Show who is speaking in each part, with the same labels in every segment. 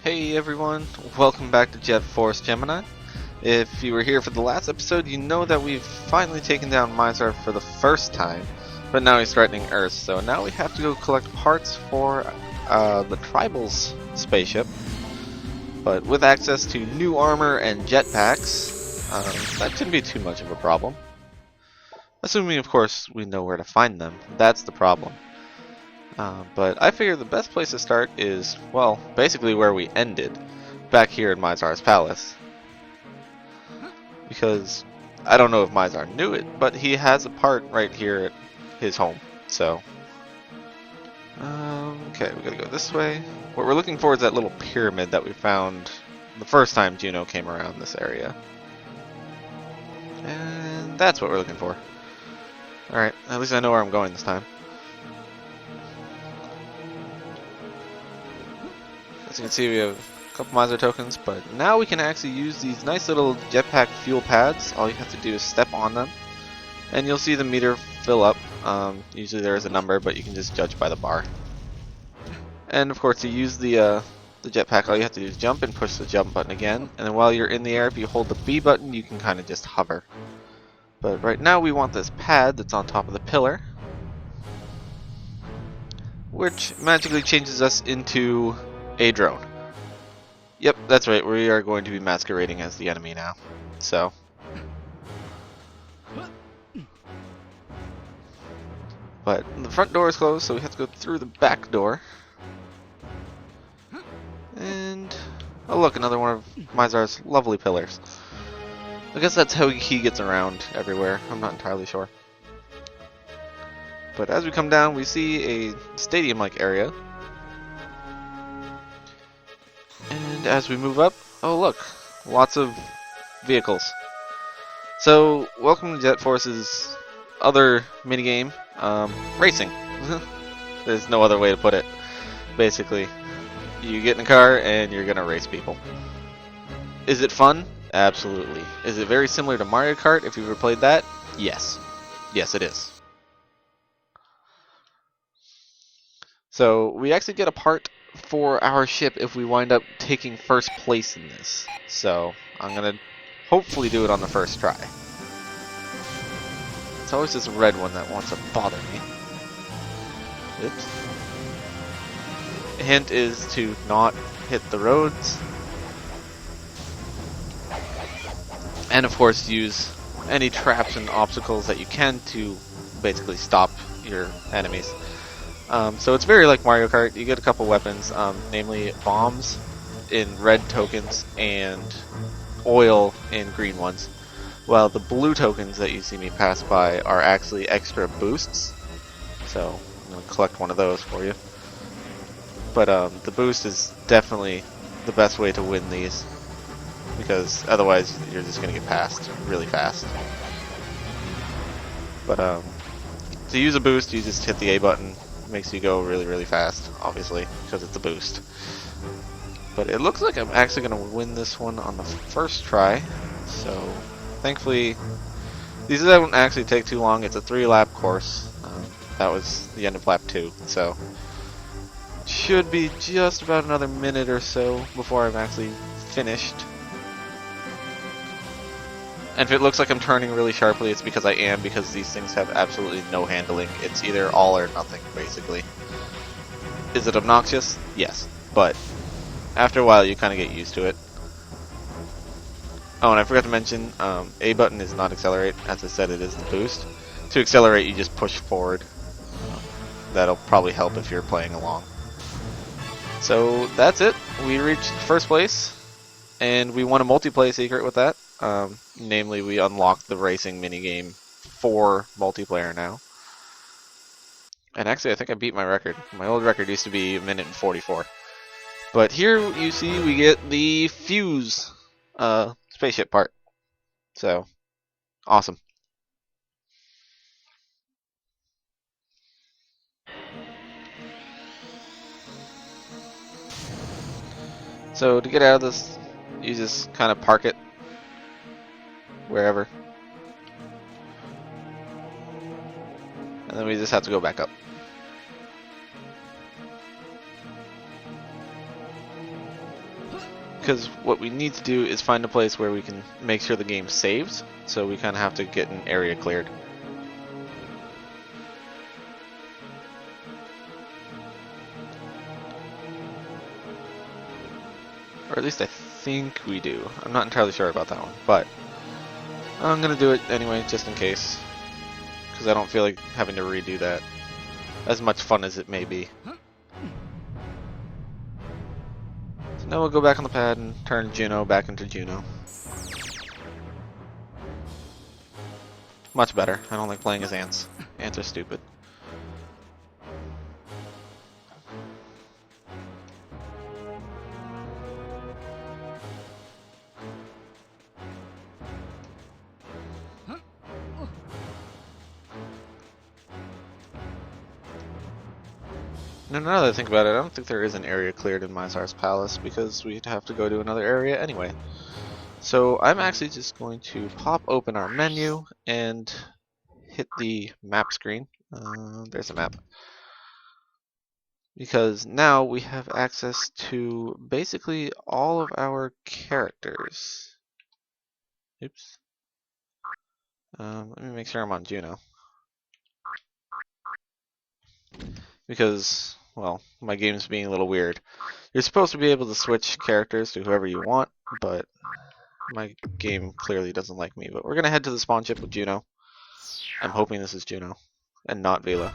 Speaker 1: Hey everyone, welcome back to Jet Force Gemini. If you were here for the last episode, you know that we've finally taken down Mizar for the first time, but now he's threatening Earth, so now we have to go collect parts for the Tribal's spaceship. But with access to new armor and jetpacks, that shouldn't be too much of a problem. Assuming, of course, we know where to find them. That's the problem. But I figure the best place to start is, well, basically where we ended, back here in Mizar's palace. Because I don't know if Mizar knew it, but he has a part right here at his home. So, okay, we gotta go this way. What we're looking for is that little pyramid that we found the first time Juno came around this area. And that's what we're looking for. Alright, at least I know where I'm going this time. As you can see, we have a couple Mizar tokens, but now we can actually use these nice little jetpack fuel pads. All you have to do is step on them, and you'll see the meter fill up. Usually there is a number, but you can just judge by the bar. And of course, to use the jetpack, all you have to do is jump and push the jump button again. And then while you're in the air, if you hold the B button, you can kind of just hover. But right now we want this pad that's on top of the pillar, which magically changes us into a drone. Yep, that's right, we are going to be masquerading as the enemy now. So, but the front door is closed, so we have to go through the back door. And, oh look, another one of Mizar's lovely pillars. I guess that's how he gets around everywhere, I'm not entirely sure. But as we come down, we see a stadium-like area. And as we move up, oh look, lots of vehicles. So, welcome to Jet Force's other minigame, racing. There's no other way to put it. Basically, you get in a car and you're gonna race people. Is it fun? Absolutely. Is it very similar to Mario Kart if you've ever played that? Yes. Yes, it is. So, we actually get a part for our ship if we wind up taking first place in this. So, I'm gonna hopefully do it on the first try. It's always this red one that wants to bother me. Oops. Hint is to not hit the roads. And of course use any traps and obstacles that you can to basically stop your enemies. So it's very like Mario Kart. You get a couple weapons, namely bombs in red tokens and oil in green ones. While the blue tokens that you see me pass by are actually extra boosts. So I'm going to collect one of those for you. But the boost is definitely the best way to win these, because otherwise you're just going to get passed really fast. But to use a boost, you just hit the A button. Makes you go really, really fast, obviously, because it's a boost. But it looks like I'm actually going to win this one on the first try. So, thankfully, these don't actually take too long. It's a 3-lap course. That was the end of lap 2. So, should be just about another minute or so before I'm actually finished. And if it looks like I'm turning really sharply, it's because I am, because these things have absolutely no handling. It's either all or nothing, basically. Is it obnoxious? Yes. But after a while, you kind of get used to it. Oh, and I forgot to mention, A button is not accelerate. As I said, it is the boost. To accelerate, you just push forward. That'll probably help if you're playing along. So that's it. We reached first place, and we won a multiplayer secret with that. Namely, we unlocked the racing minigame for multiplayer now. And actually, I think I beat my record. My old record used to be 1 minute and 44. But here you see we get the fuse spaceship part. So, awesome. So to get out of this, you just kind of park it wherever. And then we just have to go back up. because what we need to do is find a place where we can make sure the game saves, so we kind of have to get an area cleared. Or at least I think we do. I'm not entirely sure about that one, but I'm gonna do it anyway, just in case, because I don't feel like having to redo that, as much fun as it may be. So now we'll go back on the pad and turn Juno back into Juno. Much better. I don't like playing as ants. Ants are stupid. Now that I think about it, I don't think there is an area cleared in Mizar's palace because we'd have to go to another area anyway. So I'm actually just going to pop open our menu and hit the map screen. There's a map. Because now we have access to basically all of our characters. Oops. Let me make sure I'm on Juno. Because, well, my game's being a little weird. You're supposed to be able to switch characters to whoever you want, but my game clearly doesn't like me. But we're going to head to the spawn ship with Juno. I'm hoping this is Juno, and not Vela.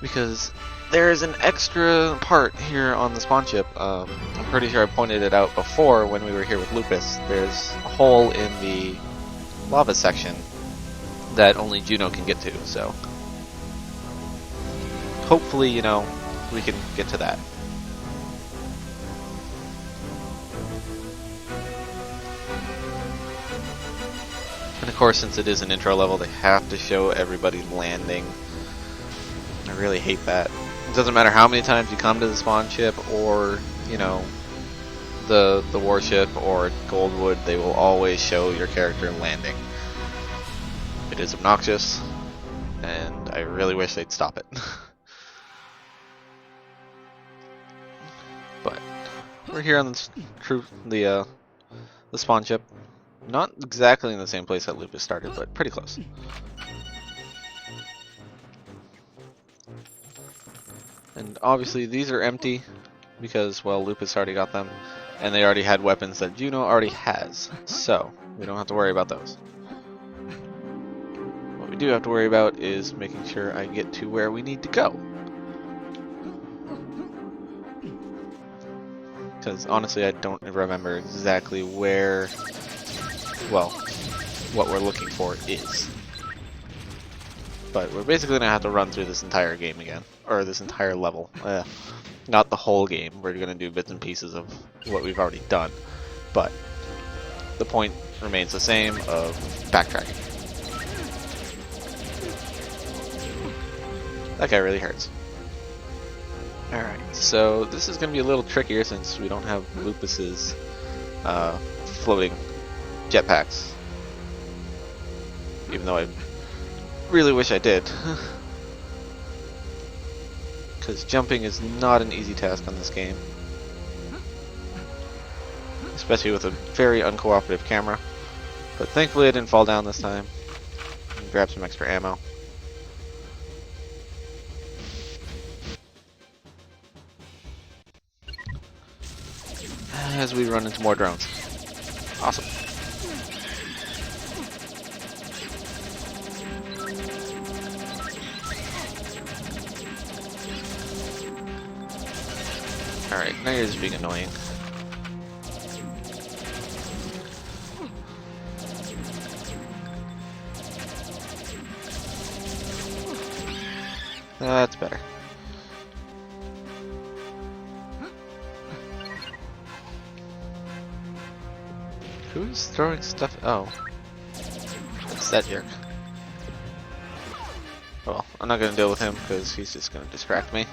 Speaker 1: Because there is an extra part here on the spawn ship. I'm pretty sure I pointed it out before when we were here with Lupus. There's a hole in the lava section that only Juno can get to, so hopefully, you know, we can get to that. And of course, since it is an intro level, they have to show everybody landing. I really hate that. It doesn't matter how many times you come to the spawn ship or, you know, the warship or Goldwood, they will always show your character landing. It is obnoxious, and I really wish they'd stop it. But we're here on the spawn ship. Not exactly in the same place that Lupus started, but pretty close. And obviously these are empty because, well, Lupus already got them, and they already had weapons that Juno already has, so we don't have to worry about those. What we do have to worry about is making sure I get to where we need to go. Because honestly, I don't remember exactly where, well, what we're looking for is. But we're basically going to have to run through this entire game again. Or this entire level. Not the whole game. We're going to do bits and pieces of what we've already done. But the point remains the same of backtracking. That guy really hurts. Alright, so this is going to be a little trickier since we don't have Lupus's floating jetpacks. Even though I really wish I did. Because jumping is not an easy task on this game. Especially with a very uncooperative camera. But thankfully I didn't fall down this time. And grab some extra ammo. As we run into more drones. Awesome. Alright, now you're just being annoying. That's better. Who's throwing stuff? Oh. It's that jerk. Well, I'm not gonna deal with him because he's just gonna distract me.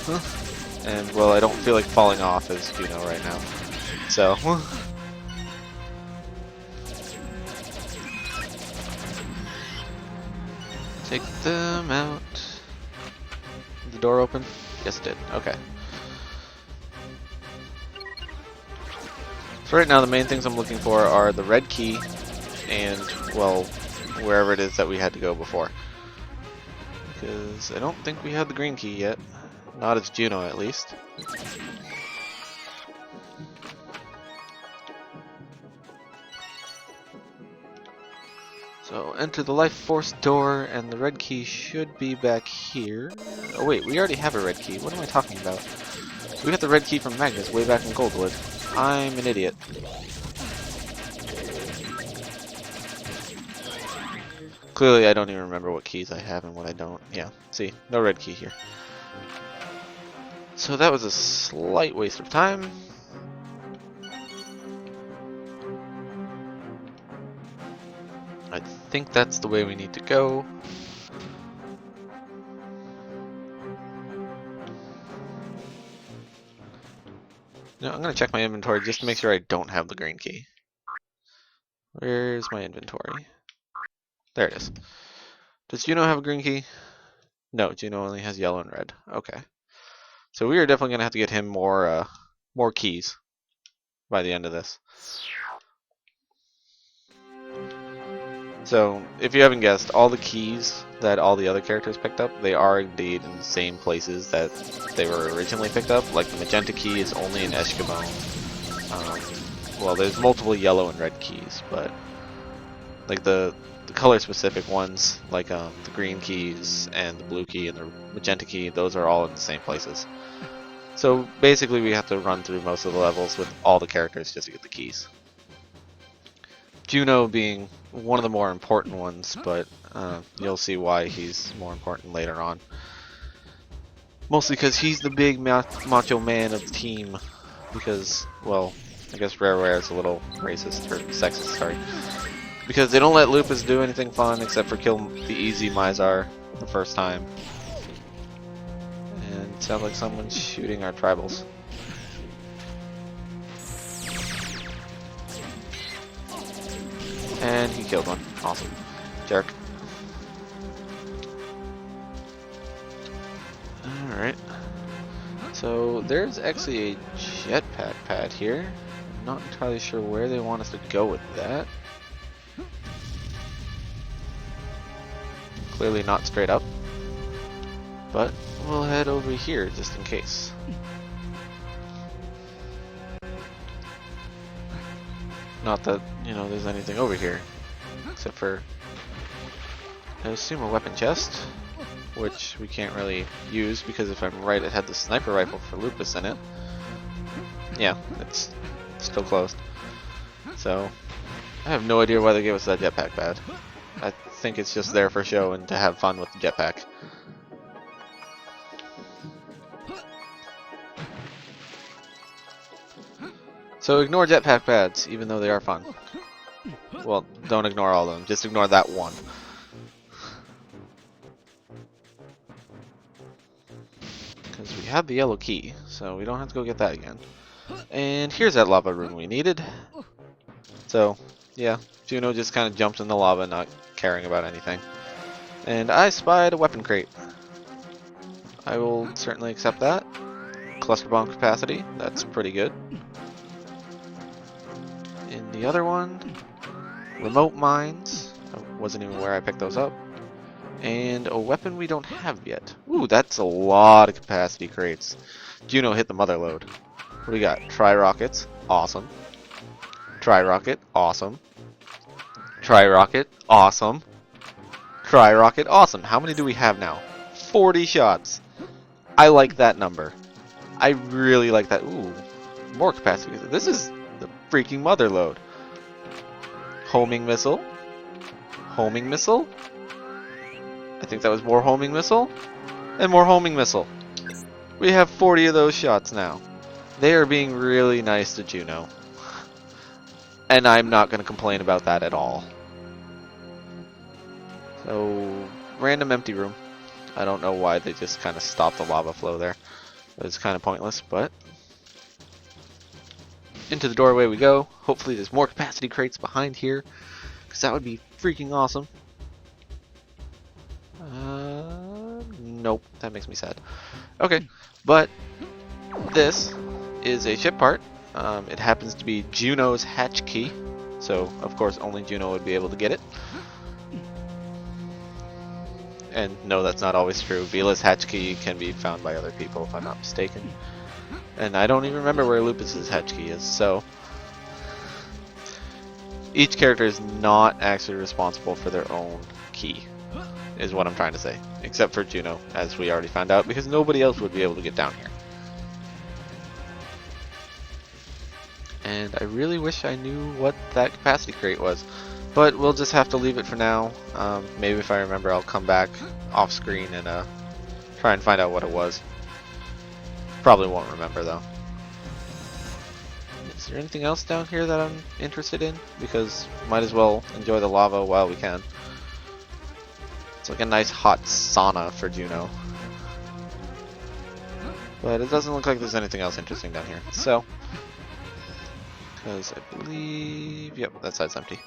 Speaker 1: Huh. And, well, I don't feel like falling off as Juno right now. So. Take them out. Did the door open? Yes, it did. Okay. So right now the main things I'm looking for are the red key and, well, wherever it is that we had to go before. Because I don't think we have the green key yet. Not as Juno, at least. So enter the life force door, and the red key should be back here. Oh wait, we already have a red key. What am I talking about? We got the red key from Magnus way back in Goldwood. I'm an idiot. Clearly I don't even remember what keys I have and what I don't. Yeah, see, no red key here. So that was a slight waste of time. I think that's the way we need to go. No, I'm going to check my inventory just to make sure I don't have the green key. Where's my inventory? There it is. Does Juno have a green key? No, Juno only has yellow and red. Okay. So we are definitely going to have to get him more keys by the end of this. So, if you haven't guessed, all the keys that all the other characters picked up, they are indeed in the same places that they were originally picked up. Like the magenta key is only in Eshkabone. Well, there's multiple yellow and red keys, but like the color-specific ones, like the green keys and the blue key and the magenta key, those are all in the same places. So basically, we have to run through most of the levels with all the characters just to get the keys. Juno being one of the more important ones, but you'll see why he's more important later on. Mostly because he's the big macho man of the team. Because, well, I guess Rareware is a little racist, or sexist, sorry. Because they don't let Lupus do anything fun except for kill the easy Mizar the first time. And it sounds like someone's shooting our tribals. And he killed one. Awesome. Jerk. Alright. So there's actually a jetpack pad here. I'm not entirely sure where they want us to go with that. Clearly not straight up. But we'll head over here just in case. Not that, you know, there's anything over here. Except for, I assume, a weapon chest. Which we can't really use because if I'm right, it had the sniper rifle for Lupus in it. Yeah, it's still closed. So, I have no idea why they gave us that jetpack pad. I think it's just there for show and to have fun with the jetpack. So ignore jetpack pads, even though they are fun. Well, don't ignore all of them, just ignore that one. Because we have the yellow key, so we don't have to go get that again. And here's that lava room we needed. So, yeah, Juno just kind of jumped in the lava, not caring about anything. And I spied a weapon crate. I will certainly accept that. Cluster bomb capacity, that's pretty good. In the other one, remote mines. I wasn't even aware I picked those up. And a weapon we don't have yet. Ooh, that's a lot of capacity crates. Juno hit the mother load. What do we got? Tri-rockets. Awesome. Tri-rocket. Awesome. Tri-rocket. Awesome. Tri-rocket. Awesome. How many do we have now? 40 shots. I like that number. I really like that. Ooh, more capacity. This is the freaking mother load. Homing missile. Homing missile. I think that was more homing missile. And more homing missile. We have 40 of those shots now. They are being really nice to Juno. And I'm not going to complain about that at all. So, random empty room. I don't know why they just kind of stopped the lava flow there. It's kind of pointless, but... into the doorway we go. Hopefully there's more capacity crates behind here. Because that would be freaking awesome. Nope, that makes me sad. Okay, but this is a ship part. It happens to be Juno's hatch key, so of course only Juno would be able to get it. And no, that's not always true. Vila's hatch key can be found by other people, if I'm not mistaken. And I don't even remember where Lupus's hatch key is, so each character is not actually responsible for their own key, is what I'm trying to say. Except for Juno, as we already found out, because nobody else would be able to get down here. And I really wish I knew what that capacity crate was. But we'll just have to leave it for now. Maybe if I remember, I'll come back off screen and try and find out what it was. Probably won't remember though. Is there anything else down here that I'm interested in? Because might as well enjoy the lava while we can. It's like a nice hot sauna for Juno. But it doesn't look like there's anything else interesting down here. So, because I believe, yep, that side's empty.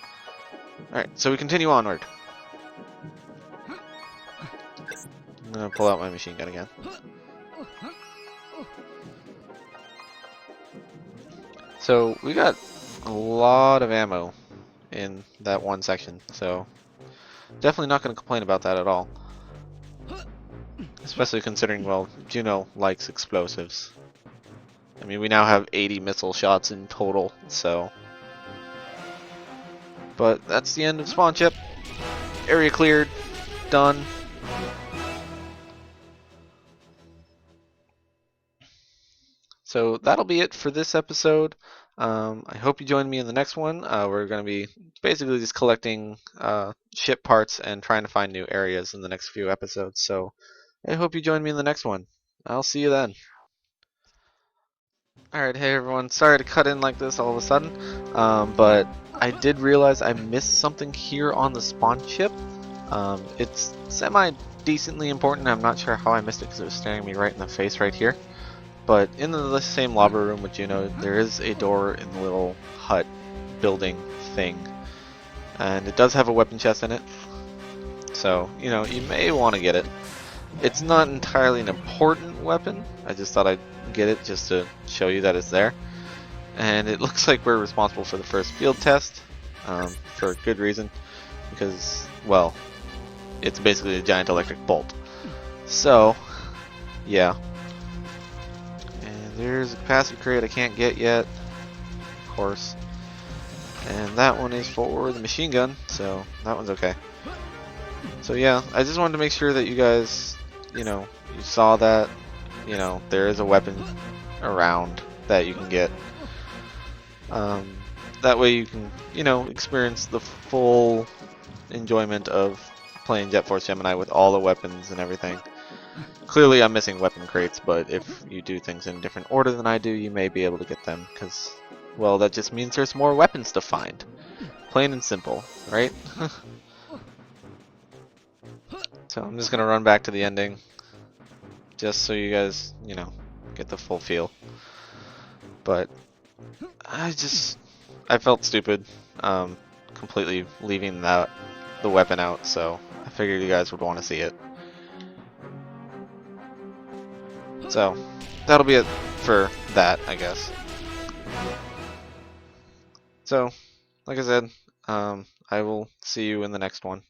Speaker 1: Alright, so we continue onward. I'm gonna pull out my machine gun again. So we got a lot of ammo in that one section, so definitely not gonna complain about that at all. Especially considering, well, Juno likes explosives. I mean, we now have 80 missile shots in total, so. But that's the end of Spawnship. Area cleared. Done. So that'll be it for this episode. I hope you join me in the next one. We're going to be basically just collecting ship parts and trying to find new areas in the next few episodes. So I hope you join me in the next one. I'll see you then. Alright, hey everyone. Sorry to cut in like this all of a sudden, but I did realize I missed something here on the Spawnship. It's semi-decently important. I'm not sure how I missed it because it was staring me right in the face right here. But in the same lobby room with Juno, there is a door in the little hut building thing. And it does have a weapon chest in it. So, you know, you may want to get it. It's not entirely an important weapon. I just thought I'd get it just to show you that it's there. And it looks like we're responsible for the first field test, for good reason, because, well, it's basically a giant electric bolt. So, yeah. And there's a capacity crate I can't get yet, of course. And that one is for the machine gun, so that one's okay. So yeah, I just wanted to make sure that you guys, you know, you saw that, you know, there is a weapon around that you can get. That way you can, you know, experience the full enjoyment of playing Jet Force Gemini with all the weapons and everything. Clearly I'm missing weapon crates, but if you do things in a different order than I do, you may be able to get them, because, well, that just means there's more weapons to find. Plain and simple, right? So I'm just gonna run back to the ending, just so you guys, you know, get the full feel. But I felt stupid, completely leaving the weapon out, so I figured you guys would want to see it. So that'll be it for that, I guess. So, like I said, I will see you in the next one.